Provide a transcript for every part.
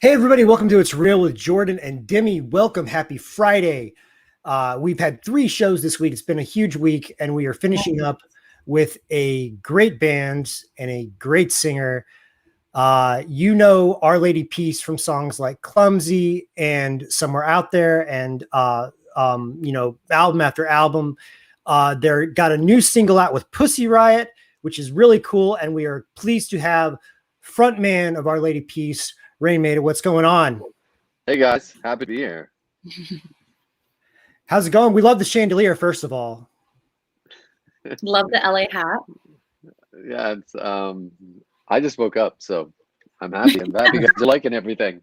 Hey everybody, welcome to It's Real with Jordan and Demi. Welcome, happy Friday. We've had 3 shows this week. It's been a huge week, and we are finishing up with a great band and a great singer. You know Our Lady Peace from songs like Clumsy and Somewhere Out There, and album after album. They're got a new single out with Pussy Riot, which is really cool, and we are pleased to have frontman of Our Lady Peace, Raine Maida. What's going on? Hey guys, happy to be here. How's it going? We love the chandelier, first of all. Love the LA hat. Yeah, it's I just woke up, so I'm happy. I'm happy you guys are liking everything.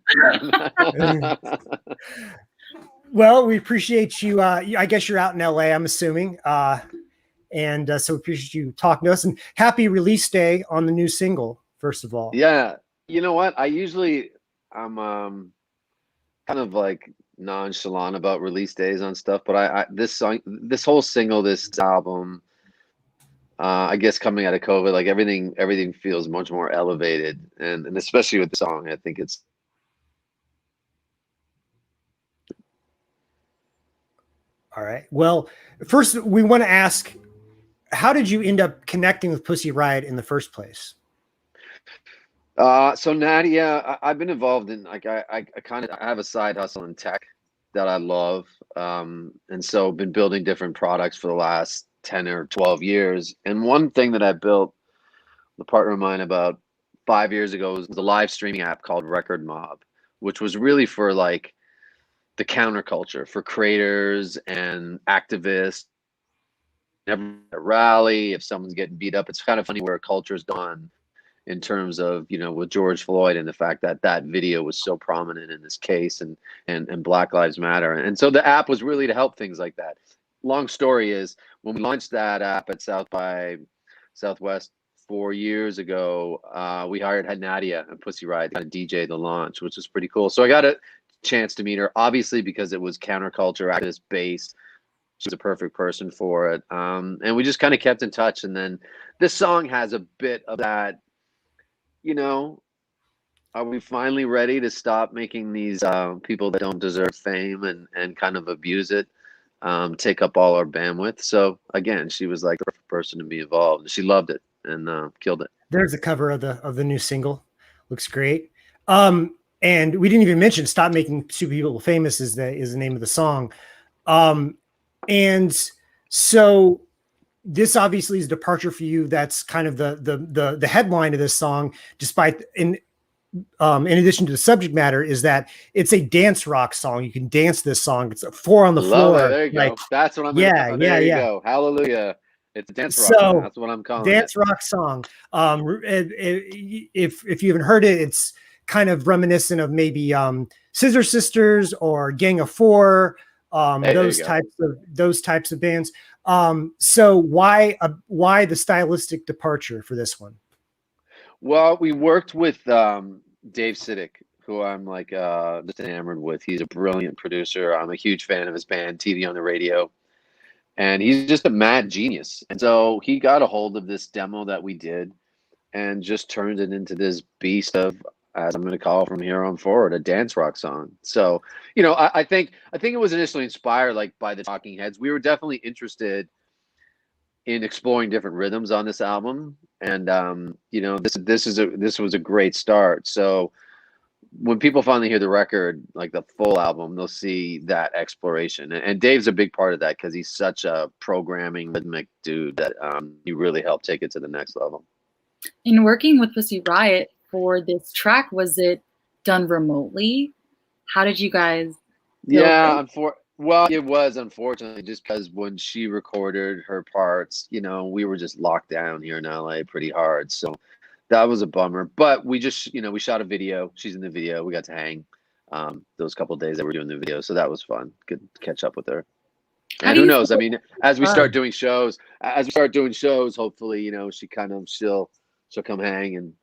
Well, we appreciate you. I guess you're out in LA, I'm assuming. So we appreciate you talking to us, and happy release day on the new single, first of all. Yeah, you know what? I'm kind of like nonchalant about release days on stuff, but this whole single, this album, I guess coming out of COVID, like everything feels much more elevated, and especially with the song, I think it's. All right. Well, first we want to ask, how did you end up connecting with Pussy Riot in the first place? So Nadia, I've been involved in I have a side hustle in tech that I love, and so been building different products for the last 10 or 12 years. And one thing that I built, the partner of mine, about 5 years ago, was a live streaming app called Record Mob, which was really for like the counterculture, for creators and activists. At a rally, if someone's getting beat up, it's kind of funny where culture's gone in terms of, with George Floyd and the fact that that video was so prominent in this case, and Black Lives Matter. And so the app was really to help things like that. Long story is, when we launched that app at South by Southwest 4 years ago, we hired Nadia and Pussy Riot to DJ the launch, which was pretty cool. So I got a chance to meet her, obviously, because it was counterculture, activist based. She was a perfect person for it. And we just kind of kept in touch. And then this song has a bit of that, are we finally ready to stop making these people that don't deserve fame and kind of abuse it, take up all our bandwidth? So again, she was like the perfect person to be involved. She loved it and killed it. There's the cover of the new single. Looks great. And we didn't even mention "Stop Making Stupid People Famous" is the name of the song. And so this obviously is a departure for you. That's kind of the headline of this song, despite in addition to the subject matter, is that it's a dance rock song. You can dance this song. It's a 4 on the floor. There you go. That's what I'm. Yeah, there you go. Hallelujah. It's a dance rock song. That's what I'm calling dance it. rock song. If you haven't heard it, it's kind of reminiscent of maybe Scissor Sisters or Gang of Four. Those types of bands. So why the stylistic departure for this one? Well, we worked with Dave Siddick, who I'm like just enamored with. He's a brilliant producer. I'm a huge fan of his band, TV on the Radio, and he's just a mad genius. And so he got a hold of this demo that we did and just turned it into this beast of, as I'm going to call it from here on forward, a dance rock song. So, I think it was initially inspired like by the Talking Heads. We were definitely interested in exploring different rhythms on this album, and this was a great start. So when people finally hear the record, like the full album, they'll see that exploration. And Dave's a big part of that because he's such a programming rhythmic dude that he really helped take it to the next level. In working with Pussy Riot for this track, was it done remotely? How did you guys? Yeah, well, it was, unfortunately, just because when she recorded her parts, we were just locked down here in LA pretty hard. So that was a bummer. But we just, we shot a video. She's in the video. We got to hang those couple of days that we're doing the video. So that was fun. Good to catch up with her. And who knows? I mean, as we start doing shows, hopefully, she'll come hang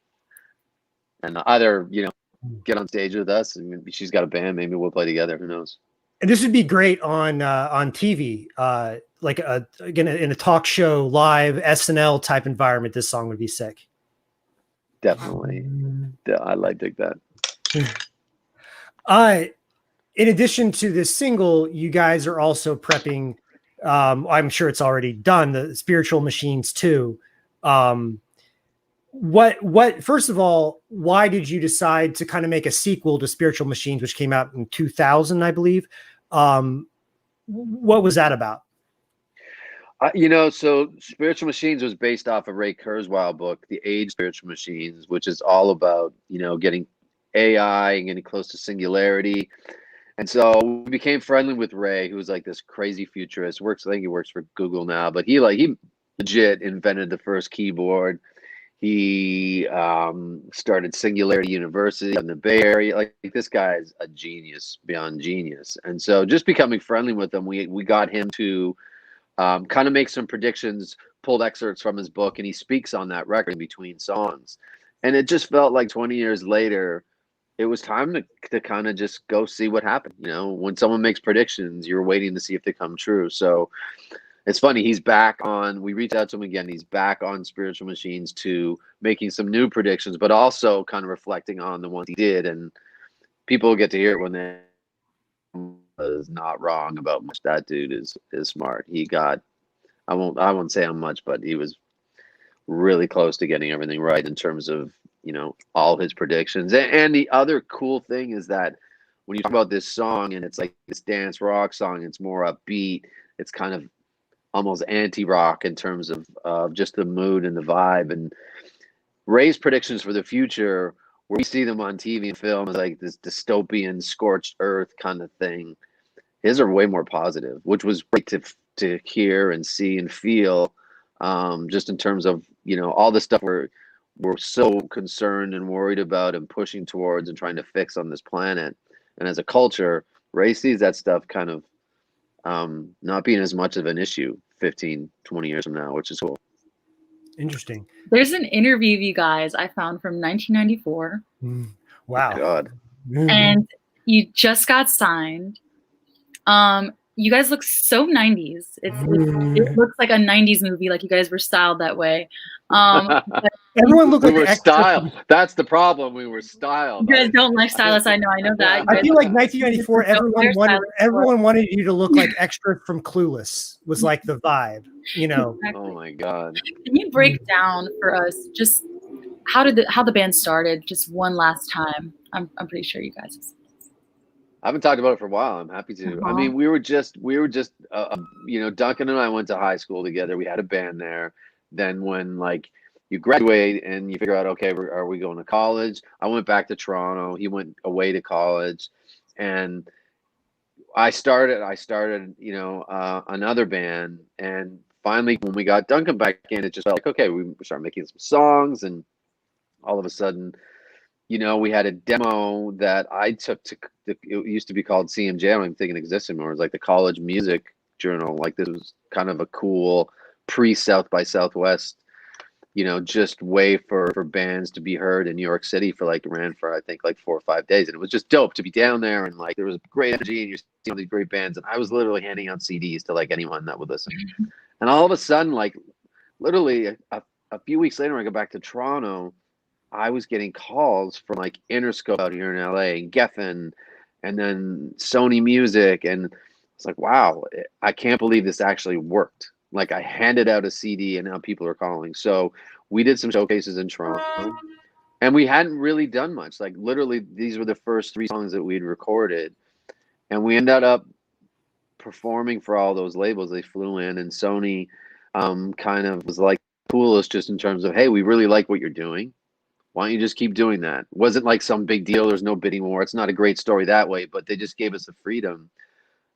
and either, get on stage with us, and maybe she's got a band. Maybe we'll play together. Who knows? And this would be great on TV, like again in a talk show, live SNL type environment. This song would be sick. Definitely, I dig that. In addition to this single, you guys are also prepping. I'm sure it's already done. The Spiritual Machines too. What? First of all, why did you decide to kind of make a sequel to Spiritual Machines, which came out in 2000, I believe? What was that about? So Spiritual Machines was based off of Ray Kurzweil book, The Age of Spiritual Machines, which is all about, getting AI and getting close to singularity. And so we became friendly with Ray, who's like this crazy futurist. I think he works for Google now, but he legit invented the first keyboard. He started Singularity University in the Bay Area. Like this guy's a genius beyond genius. And so just becoming friendly with him, we got him to kind of make some predictions, pulled excerpts from his book, and he speaks on that record in between songs. And it just felt like 20 years later, it was time to kind of just go see what happened. When someone makes predictions, you're waiting to see if they come true. So it's funny, he's back on, we reached out to him again, he's back on Spiritual Machines 2, making some new predictions, but also kind of reflecting on the ones he did. And people get to hear it when they was not wrong about much. That dude is smart. He got, I won't say how much, but he was really close to getting everything right in terms of, all his predictions. And the other cool thing is that when you talk about this song and it's like this dance rock song, it's more upbeat. It's kind of almost anti-rock in terms of just the mood and the vibe. And Ray's predictions for the future, where we see them on TV and film, is like this dystopian scorched earth kind of thing. His are way more positive, which was great to hear and see and feel, just in terms of, all the stuff we're so concerned and worried about and pushing towards and trying to fix on this planet. And as a culture, Ray sees that stuff kind of not being as much of an issue 15, 20 years from now, which is cool. Interesting. There's an interview of you guys I found from 1994. Wow. God. And you just got signed. You guys look so 90s. It looks like a 90s movie, like you guys were styled that way. Everyone looked like we were extra. styled. That's the problem. We were styled. You guys don't like stylists. I know that. I feel like 1994, everyone wanted you to look like extra from Clueless was like the vibe, Exactly. Oh my God. Can you break down for us just how the band started just one last time? I'm pretty sure you guys. I haven't talked about it for a while. I'm happy to. I mean, we were just, Duncan and I went to high school together. We had a band there. Then when you graduate and you figure out, okay, are we going to college? I went back to Toronto. He went away to college, and I started, another band. And finally, when we got Duncan back in, it just felt like, okay, we started making some songs, and all of a sudden, we had a demo that I took to, it used to be called CMJ. I don't even think it exists anymore. It was like the College Music Journal. Like, this was kind of a cool pre-South by Southwest, just way for bands to be heard in New York City ran for, I think, 4 or 5 days. And it was just dope to be down there. And there was great energy and you're seeing all these great bands. And I was literally handing out CDs to anyone that would listen. And all of a sudden, literally a few weeks later, when I go back to Toronto, I was getting calls from Interscope out here in LA and Geffen and then Sony Music. And it's like, wow, I can't believe this actually worked. I handed out a CD and now people are calling. So we did some showcases in Toronto and we hadn't really done much. Literally, these were the first 3 songs that we'd recorded. And we ended up performing for all those labels. They flew in, and Sony kind of was coolest just in terms of, hey, we really like what you're doing. Why don't you just keep doing that? It wasn't some big deal. There's no bidding war. It's not a great story that way, but they just gave us the freedom.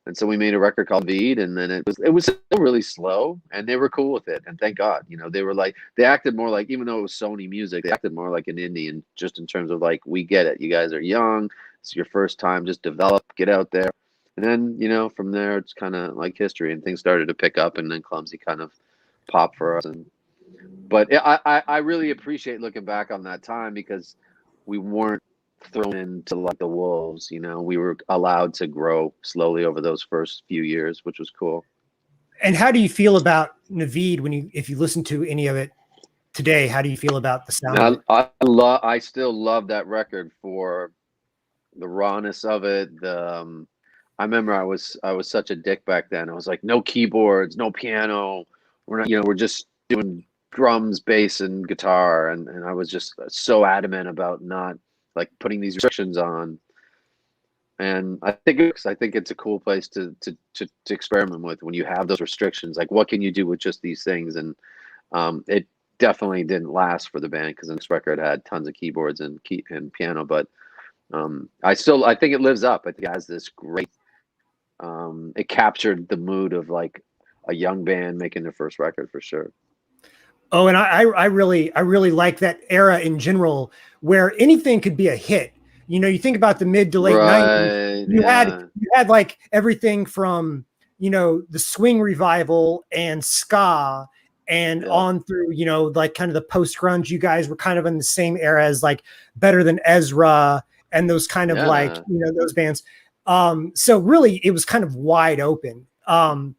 And so we made a record called Veed, and then it was still really slow, and they were cool with it. And thank God, they were they acted more even though it was Sony Music, they acted more like an indie, and just in terms of we get it. You guys are young. It's your first time. Just develop, get out there. And then, from there, it's kind of history, and things started to pick up, and then Clumsy kind of popped for us. But I really appreciate looking back on that time because we weren't thrown into the wolves. We were allowed to grow slowly over those first few years, which was cool. And how do you feel about Naveed if you listen to any of it today? How do you feel about the sound? I still love that record for the rawness of it. I remember I was such a dick back then. I was like, no keyboards, no piano. We're not, we're just doing drums, bass, and guitar. And I was just so adamant about not like putting these restrictions on. And I think it's a cool place to experiment with when you have those restrictions. Like, what can you do with just these things? And it definitely didn't last for the band because this record had tons of keyboards and piano. But I think it lives up. I think it has this great. It captured the mood of like a young band making their first record for sure. Oh, and I really like that era in general where anything could be a hit. You think about the mid to late 90s. You had like everything from, the swing revival and ska and on through, like kind of the post grunge. You guys were kind of in the same era as like Better Than Ezra and those kind of like, those bands. So really it was kind of wide open.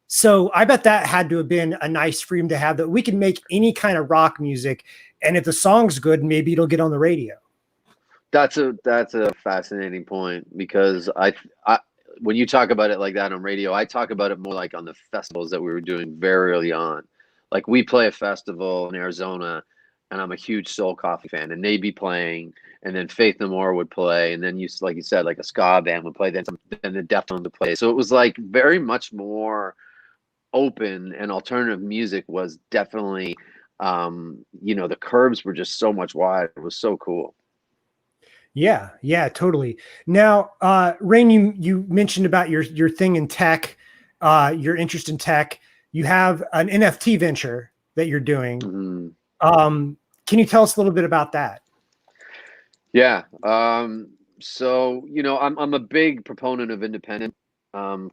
So I bet that had to have been a nice freedom to have, that we can make any kind of rock music, and if the song's good, maybe it'll get on the radio. That's a fascinating point, because I when you talk about it like that on radio, I talk about it more like on the festivals that we were doing very early on. Like, we play a festival in Arizona, and I'm a huge Soul Coffee fan, and they'd be playing, and then Faith No More would play, and then like you said, like a ska band would play, then the Deftones would play. So it was like very much more open, and alternative music was definitely, the curbs were just so much wider. It was so cool. Yeah, totally. Now, Raine, you mentioned about your thing in tech, your interest in tech. You have an NFT venture that you're doing. Mm-hmm. Can you tell us a little bit about that? Yeah. So, I'm a big proponent of independent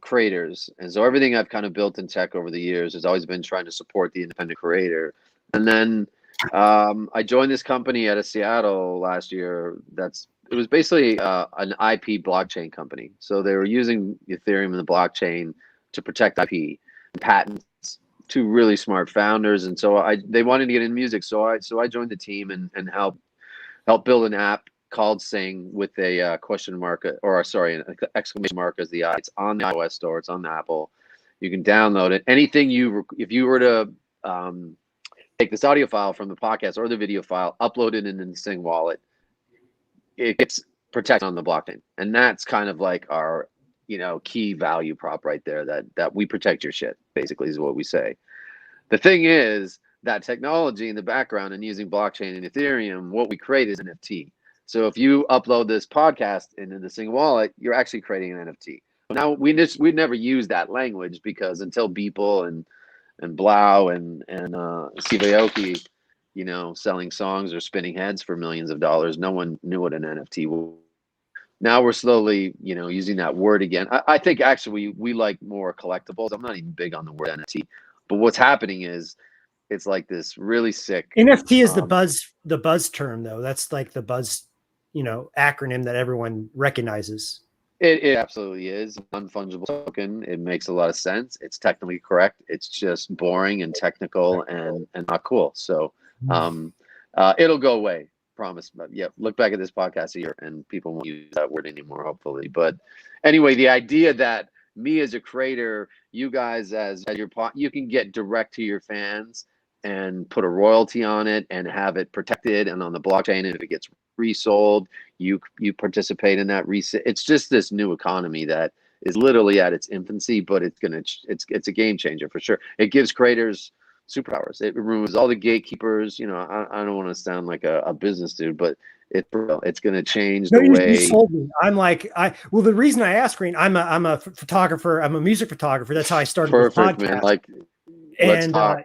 creators. And so everything I've kind of built in tech over the years has always been trying to support the independent creator. And then I joined this company out of Seattle last year. It was basically an IP blockchain company. So they were using Ethereum and the blockchain to protect IP and patents. Two really smart founders, and so they wanted to get in music. So I joined the team and helped build an app called Sing with a question mark, or sorry, an exclamation mark as the I. It's on the iOS store. It's on the Apple. You can download it. Anything if you were to take this audio file from the podcast or the video file, upload it into the Sing wallet, it gets protected on the blockchain. And that's kind of like our, key value prop right there, that we protect your shit, basically, is what we say. The thing is that technology in the background and using blockchain and Ethereum, what we create is an NFT. So if you upload this podcast into the Sing wallet, you're actually creating an NFT. Now, we'd never use that language, because until Beeple and Blau and Sivayoki, selling songs or spinning heads for millions of dollars, no one knew what an NFT was. Now we're slowly, using that word again. I think actually we like more collectibles. I'm not even big on the word NFT, but what's happening is it's like this really sick. NFT is the buzz term, though. That's like the buzz, acronym that everyone recognizes. It absolutely is non-fungible token. It makes a lot of sense. It's technically correct. It's just boring and technical and not cool. So it'll go away. Promise. But yeah, look back at this podcast a year and people won't use that word anymore, hopefully. But anyway, the idea that me as a creator, you guys as you can get direct to your fans and put a royalty on it and have it protected and on the blockchain. And if it gets resold, you participate in that resale. It's just this new economy that is literally at its infancy, but it's a game changer for sure. It gives creators superpowers. It removes all the gatekeepers. I don't want to sound like a business dude, but it's going to change the way. You sold me. I'm like, the reason I asked, Raine, I'm a photographer. I'm a music photographer. That's how I started this podcast. Man. Like, let's talk.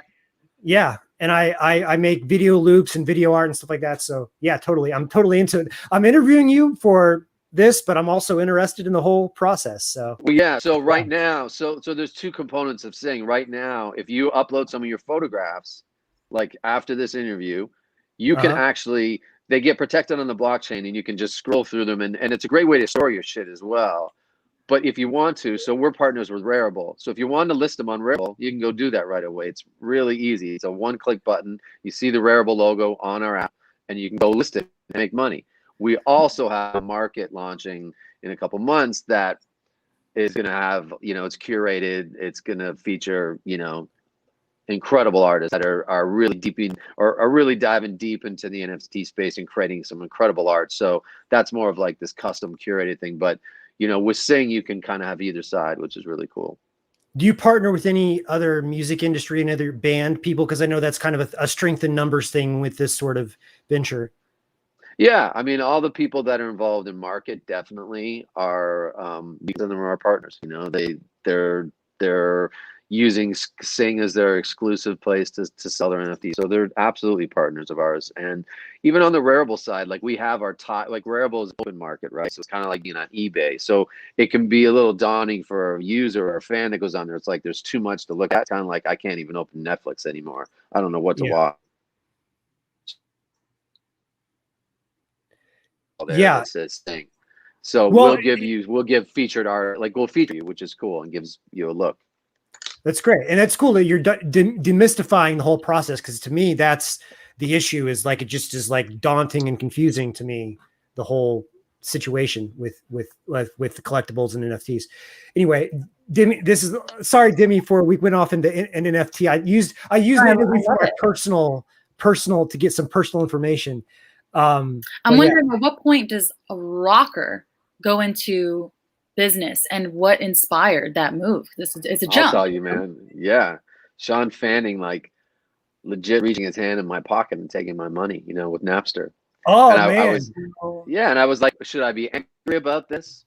Yeah. And I make video loops and video art and stuff like that. So yeah, totally. I'm totally into it. I'm interviewing you for this, but I'm also interested in the whole process. So yeah. So right now, so there's two components of Sing right now. If you upload some of your photographs, like after this interview, you can actually, they get protected on the blockchain and you can just scroll through them. And it's a great way to store your shit as well. But if you want to, so we're partners with Rarible. So if you want to list them on Rarible, you can go do that right away. It's really easy. It's a one-click button. You see the Rarible logo on our app, and you can go list it and make money. We also have a market launching in a couple months that is going to have, you know, it's curated, it's going to feature, you know, incredible artists that are really deep in, or are really diving deep into the NFT space and creating some incredible art. So that's more of like this custom curated thing. But, you know, with Sing, you can kind of have either side, which is really cool. Do you partner with any other music industry and other band people? Because I know that's kind of a strength in numbers thing with this sort of venture. Yeah, I mean, all the people that are involved in market definitely are, because of them are our partners. You know, they're using Sing as their exclusive place to sell their NFT. So they're absolutely partners of ours. And even on the Rarible side, like we have our top, like Rarible is open market, right? So it's kind of like being on eBay. So it can be a little daunting for a user or a fan that goes on there. It's like there's too much to look at. Kind of like I can't even open Netflix anymore. I don't know what to watch. There Yeah. that says Sing. So Well, we'll give featured art, like we'll feature you, which is cool and gives you a look. that's great. And that's cool that you're demystifying the whole process. Cause to me, that's the issue, is like, it just is like daunting and confusing to me, the whole situation with the collectibles and NFTs. Anyway, Demi, sorry, Demi, for we went off into an NFT. I used it for my personal to get some personal information. I'm wondering, at what point does a rocker go into business, and what inspired that move? It's a jump. I'll tell you, man. Yeah. Sean Fanning, like legit reaching his hand in my pocket and taking my money, you know, with Napster. Oh, and man. And I was like, should I be angry about this?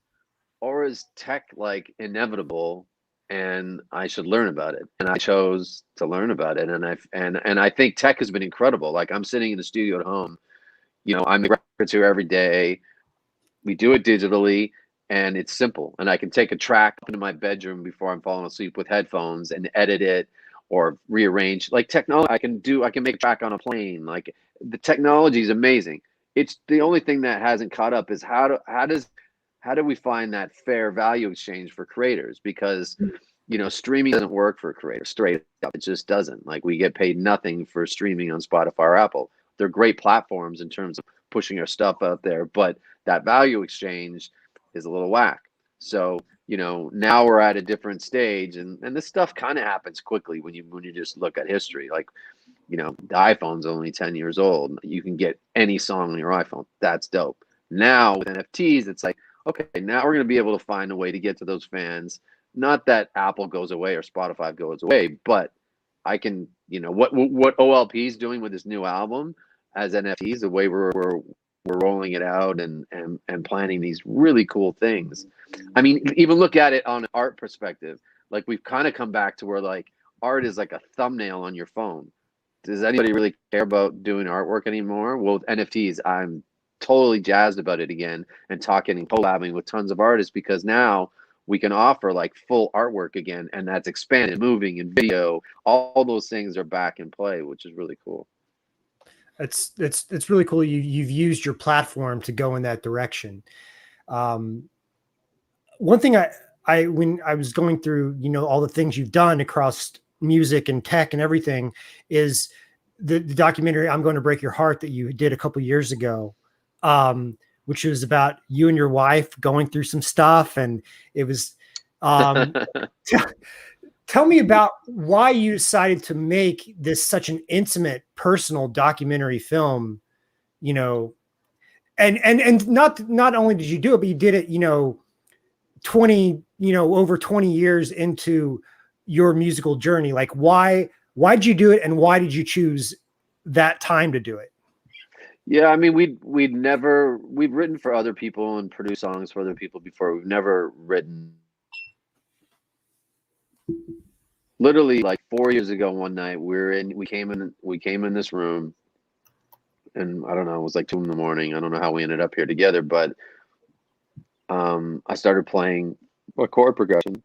Or is tech like inevitable and I should learn about it? And I chose to learn about it. And I think tech has been incredible. Like I'm sitting in the studio at home, you know, I make records here every day. We do it digitally and it's simple. And I can take a track up into my bedroom before I'm falling asleep with headphones and edit it or rearrange. Like technology, I can make a track on a plane. Like the technology is amazing. It's the only thing that hasn't caught up is how do we find that fair value exchange for creators? Because, you know, streaming doesn't work for creators straight up. It just doesn't. Like we get paid nothing for streaming on Spotify or Apple. They're great platforms in terms of pushing our stuff out there, but that value exchange is a little whack. So, you know, now we're at a different stage, and this stuff kind of happens quickly when you just look at history. Like, you know, the iPhone's only 10 years old. You can get any song on your iPhone. That's dope. Now with NFTs, it's like, okay, now we're going to be able to find a way to get to those fans. Not that Apple goes away or Spotify goes away, but I can, you know, what OLP is doing with this new album as NFTs, the way we're rolling it out and planning these really cool things. I mean, even look at it on an art perspective. Like we've kind of come back to where like art is like a thumbnail on your phone. Does anybody really care about doing artwork anymore? Well, with NFTs, I'm totally jazzed about it again, and talking and collabing with tons of artists, because now we can offer like full artwork again, and that's expanded, moving and video. All those things are back in play, which is really cool. It's really cool. You've used your platform to go in that direction. One thing when I was going through, you know, all the things you've done across music and tech and everything, is the documentary "I'm Going to Break Your Heart" that you did a couple years ago, which was about you and your wife going through some stuff, and it was. Tell me about why you decided to make this such an intimate, personal documentary film, you know, and not only did you do it, but you did it, you know, over 20 years into your musical journey. Like why did you do it, and why did you choose that time to do it? Yeah, I mean, we've written for other people and produced songs for other people before. We've never written. Literally, like 4 years ago, one night we came in this room, and I don't know, it was like 2 a.m. I don't know how we ended up here together, but I started playing a chord progression,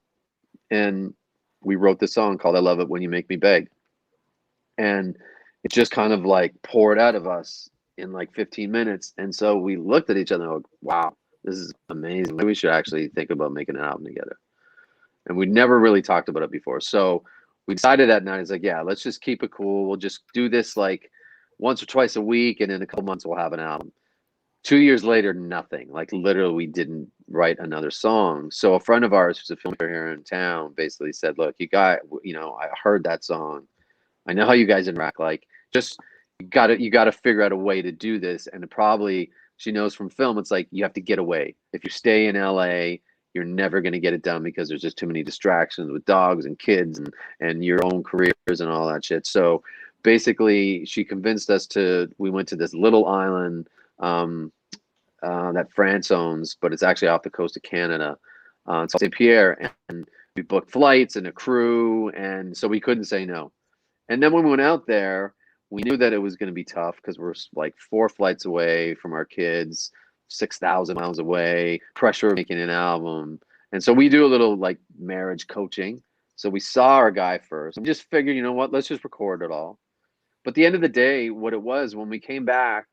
and we wrote this song called "I Love It When You Make Me Beg," and it just kind of like poured out of us in like 15 minutes. And so we looked at each other and like, wow, this is amazing. Maybe we should actually think about making an album together. And we never really talked about it before. So we decided that night, it's like, yeah, let's just keep it cool. We'll just do this like once or twice a week, and in a couple months we'll have an album. 2 years later, nothing. Like literally, we didn't write another song. So a friend of ours who's a filmmaker here in town basically said, "Look, I heard that song. I know how you guys interact. Like, just you gotta figure out a way to do this." And probably she knows from film, it's like you have to get away. If you stay in LA, you're never gonna get it done because there's just too many distractions with dogs and kids and your own careers and all that shit. So basically, she convinced us we went to this little island. That France owns, but it's actually off the coast of Canada. It's called St. Pierre, and we booked flights and a crew, and so we couldn't say no. And then when we went out there, we knew that it was going to be tough because we're like 4 flights away from our kids, 6,000 miles away, pressure of making an album. And so we do a little like marriage coaching. So we saw our guy first and just figured, you know what, let's just record it all. But at the end of the day, what it was when we came back,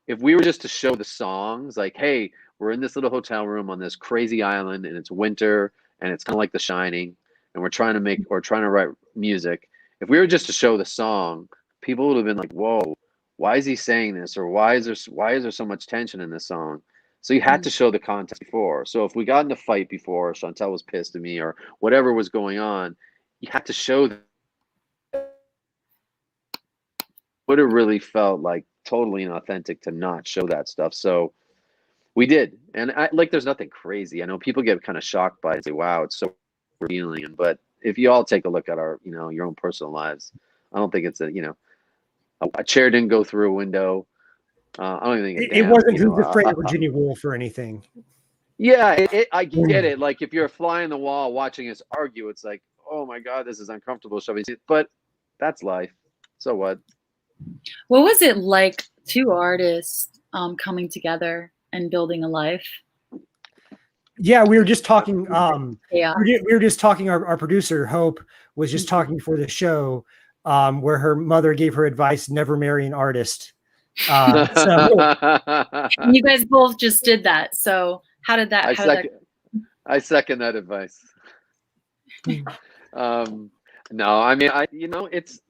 if we were just to show the songs, like, hey, we're in this little hotel room on this crazy island and it's winter and it's kind of like The Shining and we're trying to write music. If we were just to show the song, people would have been like, whoa, why is he saying this? Or why is there so much tension in this song? So you had to show the context before. So if we got in a fight before, Chantel was pissed at me or whatever was going on, you had to show that. Would have really felt like totally inauthentic to not show that stuff. So we did. And there's nothing crazy. I know people get kind of shocked by it and say, wow, it's so revealing. But if you all take a look at our, your own personal lives, I don't think it's a chair didn't go through a window. I don't even think it wasn't Who's Afraid of Virginia Woolf or anything. Yeah, I get it. Like if you're a fly on the wall watching us argue, it's like, oh my God, this is uncomfortable. But that's life. So what? What was it like, 2 artists coming together and building a life? Yeah, we were just talking. Yeah, we were just talking. Our producer Hope was just talking before the show, where her mother gave her advice: never marry an artist. So you guys both just did that. So how did that? I second that advice. No, I mean, it's.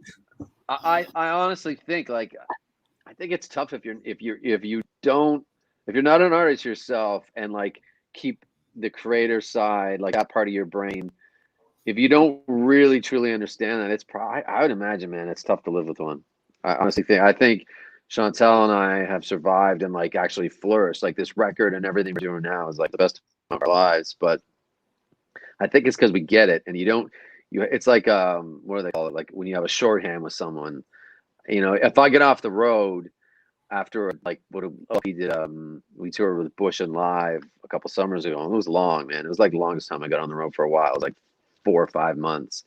I honestly think I think it's tough if you're not an artist yourself and like keep the creator side, like that part of your brain. If you don't really truly understand that, it's probably, I would imagine, man, it's tough to live with one. I think Chantel and I have survived and like actually flourished. Like this record and everything we're doing now is like the best of our lives. But I think it's because we get it, and it's like what do they call it? Like when you have a shorthand with someone, if I get off the road after like we did, we toured with Bush and Live a couple summers ago, and it was long, man. It was like the longest time I got on the road for a while. It was like 4 or 5 months.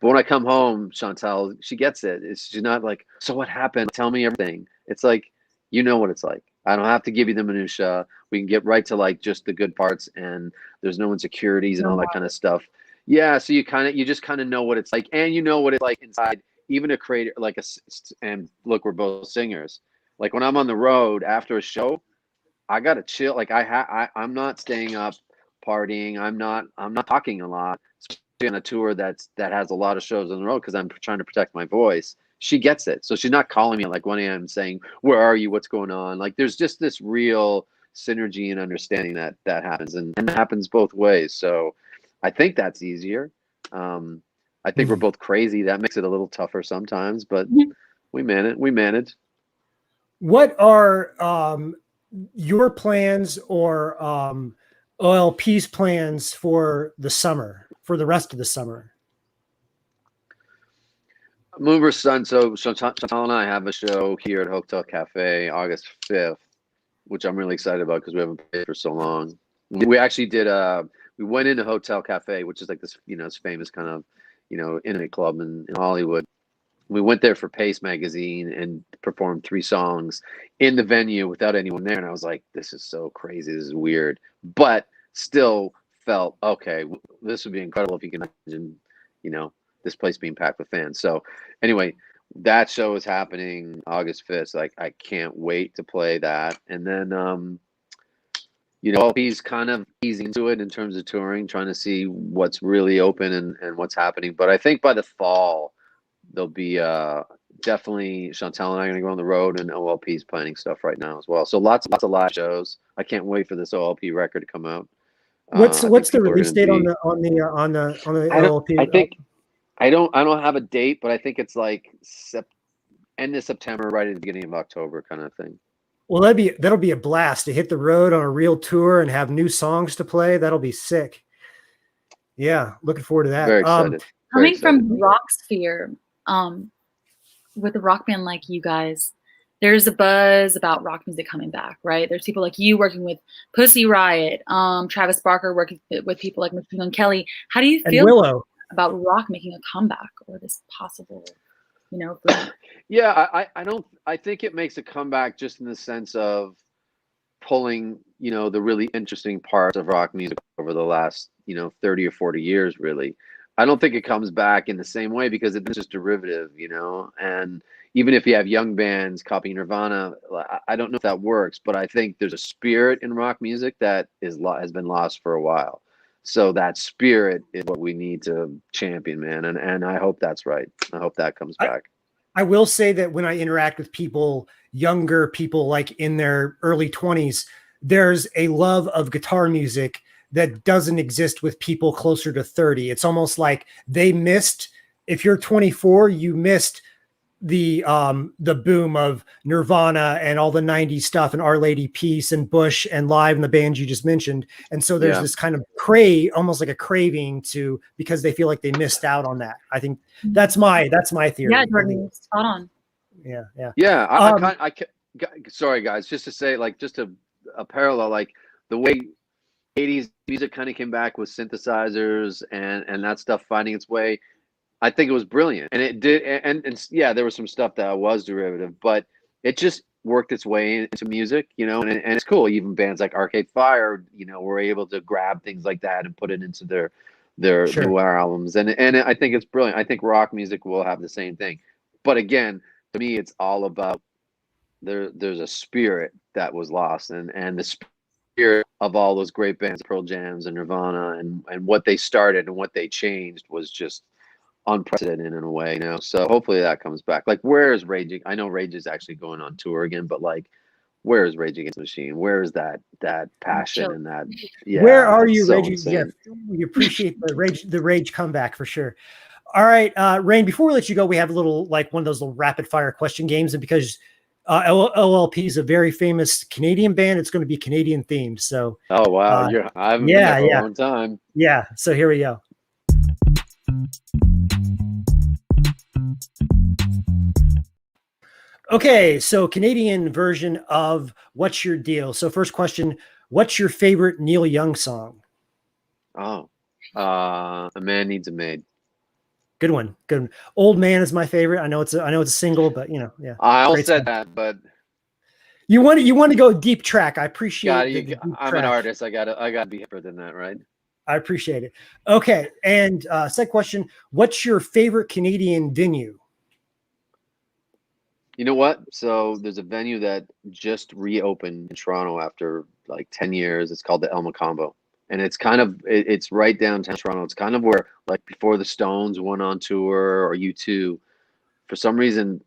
But when I come home, Chantel, she gets it. She's not like, so what happened? Tell me everything. It's like, you know what it's like. I don't have to give you the minutia. We can get right to like just the good parts, and there's no insecurities and all that kind of stuff. Yeah, so you just kind of know what it's like, and you know what it's like inside. Even a creator and look, we're both singers. Like when I'm on the road after a show, I gotta chill. Like I'm not staying up partying. I'm not talking a lot, especially on a tour that has a lot of shows on the road because I'm trying to protect my voice. She gets it, so she's not calling me at like 1 a.m. saying, "Where are you? What's going on?" Like there's just this real synergy and understanding that happens, and it happens both ways. So I think that's easier. I think we're both crazy. That makes it a little tougher sometimes, but we manage. What are your plans or OLP's plans for the summer, for the rest of the summer? Mover Sun. So Chantal and I have a show here at Hotel Cafe August 5th, which I'm really excited about because we haven't played for so long. We actually did we went into Hotel Cafe, which is like this, this famous kind of, intimate club in Hollywood. We went there for Pace magazine and performed 3 songs in the venue without anyone there. And I was like, this is so crazy. This is weird, but still felt, okay, this would be incredible if you can imagine, this place being packed with fans. So anyway, that show is happening August 5th. So I can't wait to play that. And then, he's kind of easing into it in terms of touring, trying to see what's really open and what's happening. But I think by the fall, there'll be definitely Chantel and I are gonna go on the road, and OLP is planning stuff right now as well. So lots of live shows. I can't wait for this OLP record to come out. I think What's the people are release gonna date on be. the I don't. LLP? I think I don't have a date, but I think it's like end of September, right at the beginning of October, kind of thing. Well, that'll be a blast to hit the road on a real tour and have new songs to play. That'll be sick. Yeah, looking forward to that. Very excited. Coming from the rock sphere, with a rock band like you guys, there's a buzz about rock music coming back, right? There's people like you working with Pussy Riot, Travis Barker working with people like Machine Gun Kelly. How do you feel about rock making a comeback, or this possible, Yeah, I think it makes a comeback just in the sense of pulling, the really interesting parts of rock music over the last, 30 or 40 years, really. I don't think it comes back in the same way because it's just derivative, and even if you have young bands copying Nirvana, I don't know if that works, but I think there's a spirit in rock music that has been lost for a while. So that spirit is what we need to champion, man. And I hope that's right. I hope that comes back. I will say that when I interact with younger people like in their early 20s, there's a love of guitar music that doesn't exist with people closer to 30. It's almost like they missed, if you're 24, you missed the boom of Nirvana and all the 90s stuff and Our Lady Peace and Bush and Live and the bands you just mentioned. And so there's this kind of almost like a craving because they feel like they missed out on that. I think that's my theory. Yeah, Jordan, spot on. Yeah. Sorry guys, just to say, like, just a parallel, like the way 80s music kind of came back with synthesizers and that stuff finding its way. I think it was brilliant, and it did. And yeah, there was some stuff that was derivative, but it just worked its way into music, and it's cool. Even bands like Arcade Fire, were able to grab things like that and put it into their newer albums, and I think it's brilliant. I think rock music will have the same thing, but again, to me, it's all about there's a spirit that was lost, and the spirit of all those great bands, Pearl Jams and Nirvana, and what they started and what they changed was just unprecedented in a way, so hopefully that comes back. Like, where is Rage? I know Rage is actually going on tour again, but like, where is Rage Against the Machine? Where is that passion and that? Yeah, where are you, so Rage? Yeah, we appreciate the Rage comeback for sure. All right, Raine, before we let you go, we have a little, like, one of those little rapid fire question games, and because LLP is a very famous Canadian band, it's going to be Canadian themed. So oh wow, I haven't been there for a long time. Yeah, so here we go. Okay, so Canadian version of What's Your Deal? So first question, what's your favorite Neil Young song? Oh, A Man Needs a Maid. Good one. Good one. Old Man is my favorite. I know it's a single, but yeah. I almost said that, but you want to go deep track. I appreciate I'm an artist. I gotta be hipper than that, right? I appreciate it. Okay, and second question, what's your favorite Canadian venue? You know what? So there's a venue that just reopened in Toronto after like 10 years. It's called the El Macombo. And it's right downtown Toronto. It's kind of where, like, before the Stones went on tour or U2, for some reason,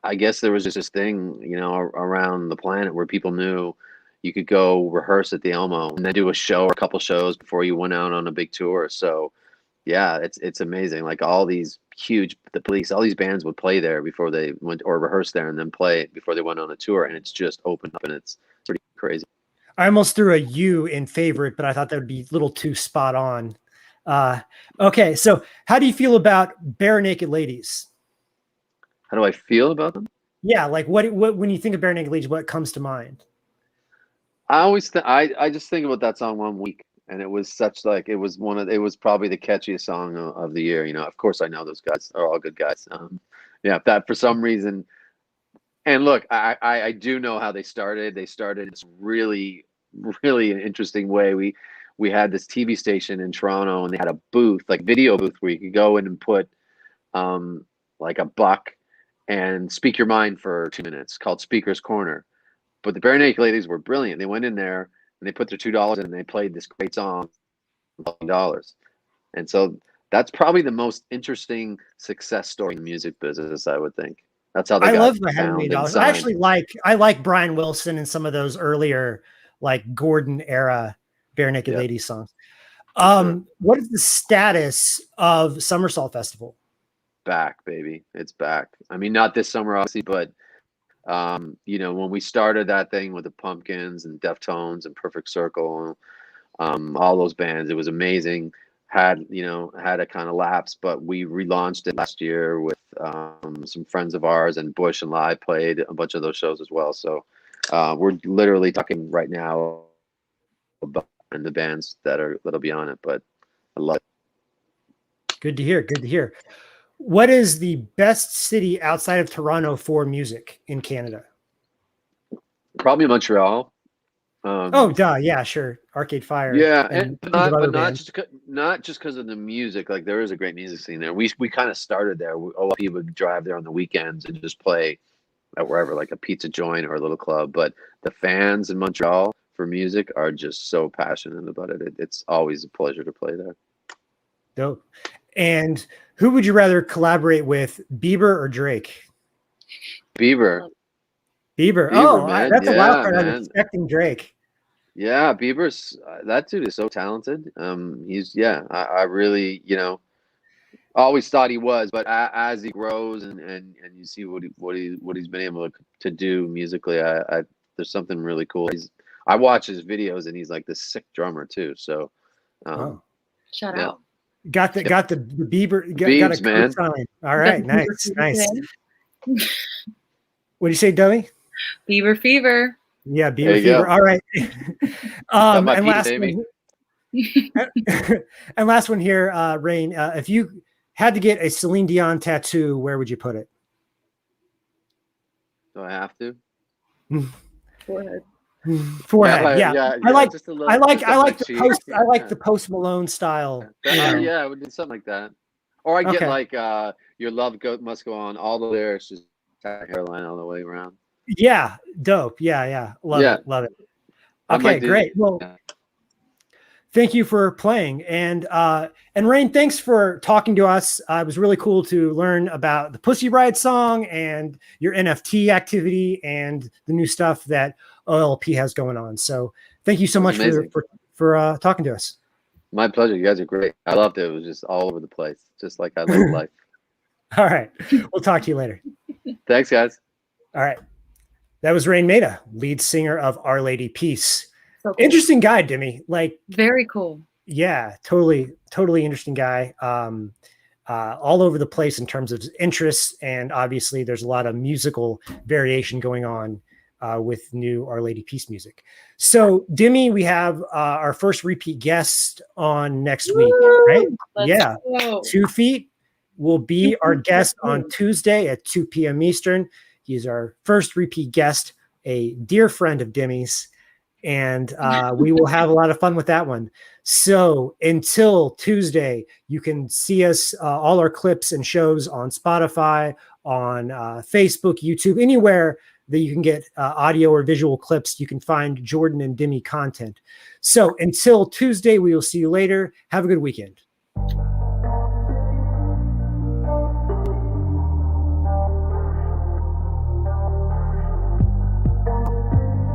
I guess there was just this thing, around the planet where people knew you could go rehearse at the Elmo and then do a show or a couple shows before you went out on a big tour. So yeah, it's amazing. Like, all these the Police, all these bands would play there before they went, or rehearse there and then play before they went on a tour. And it's just opened up, and it's pretty crazy. I almost threw a U in favorite, but I thought that would be a little too spot on. Okay, so how do you feel about Bare Naked Ladies? How do I feel about them? Yeah, like what when you think of Bare Naked Ladies, what comes to mind? I just think about that song One Week, and it was it was probably the catchiest song of the year. Of course I know those guys are all good guys. Yeah, that for some reason. And look, I do know how they started. They started in this really, really an interesting way. We had this TV station in Toronto, and they had a booth, like video booth, where you could go in and put like $1 and speak your mind for 2 minutes, called Speaker's Corner. But the Bare Naked Ladies were brilliant. They went in there and they put their $2 in, and they played this great song, $1. And so that's probably the most interesting success story in the music business, I would think. That's how they I got love my $100 found million. and I signed. actually like Brian Wilson and some of those earlier like Gordon era Bare Naked Yep. Ladies songs. Sure. What is the status of Somersault Festival? Back, baby. It's back. I mean, not this summer, obviously, but you know, when we started that thing with the Pumpkins and Deftones and Perfect Circle, all those bands, it was amazing. Had a kind of lapse, but we relaunched it last year with some friends of ours, and Bush and Live played a bunch of those shows as well. So we're literally talking right now about the bands that'll be on it, but I love it. Good to hear. Good to hear. What is the best city outside of Toronto for music in Canada? Probably Montreal. Oh, duh. Yeah, sure. Arcade Fire. Yeah, And but tons of other not bands. just because of the music. Like there is a great music scene there. We kind of started there. OLP would drive there on the weekends and just play at wherever, like a pizza joint or a little club. But the fans in Montreal for music are just so passionate about it. It's always a pleasure to play there. Dope. And who would you rather collaborate with, Bieber or Drake? Bieber. Bieber. Bieber, Oh, man. that's a wild Yeah, card. I'm man. expecting Drake. Yeah, Bieber's that dude is so talented. I really, always thought he was, but as he grows and you see what he's been able to do musically, I there's something really cool. I watch his videos and he's like this sick drummer too. So, Shout yeah. out. Got the Bieber. Got a Biebs, man. co-sign. All right, Got the nice, Bieber nice. today. What do you say, Dummy? Bieber fever. Yeah, There Bieber you fever. go. All right. Got my And Pete, last baby. one, and last one here, Raine. If you had to get a Celine Dion tattoo, where would you put it? Do I have to? Forehead. Forehead. Yeah. I like just a little, I like just I up my like the cheek. post I like Yeah. the Post Malone style. Yeah, I would do something like that. Or I get Okay. like Your Love Must Go On, all the lyrics, just hairline all the way around. Yeah, dope. Yeah. Love Yeah. it. Love it. I might Okay, do- great. Well, yeah. thank you for playing. And Raine, thanks for talking to us. It was really cool to learn about the Pussy Riot song and your NFT activity and the new stuff that OLP has going on. So thank you so much for talking to us. My pleasure. You guys are great. I loved it. It was just all over the place, just like I live life. All right. We'll talk to you later. Thanks, guys. All right. That was Raine Maida, lead singer of Our Lady Peace. So cool. Interesting guy, Demi. Like, very cool. Yeah, totally interesting guy. All over the place in terms of his interests, and obviously there's a lot of musical variation going on with new Our Lady Peace music. So, Demi, we have our first repeat guest on next week, right? Let's go. 2 Feet will be our guest on Tuesday at 2 p.m. Eastern. He's our first repeat guest, a dear friend of Demi's, and we will have a lot of fun with that one. So until Tuesday, you can see us, all our clips and shows on Spotify, on Facebook, YouTube, anywhere that you can get audio or visual clips. You can find Jordan and Demi content. So until Tuesday, we will see you later. Have a good weekend.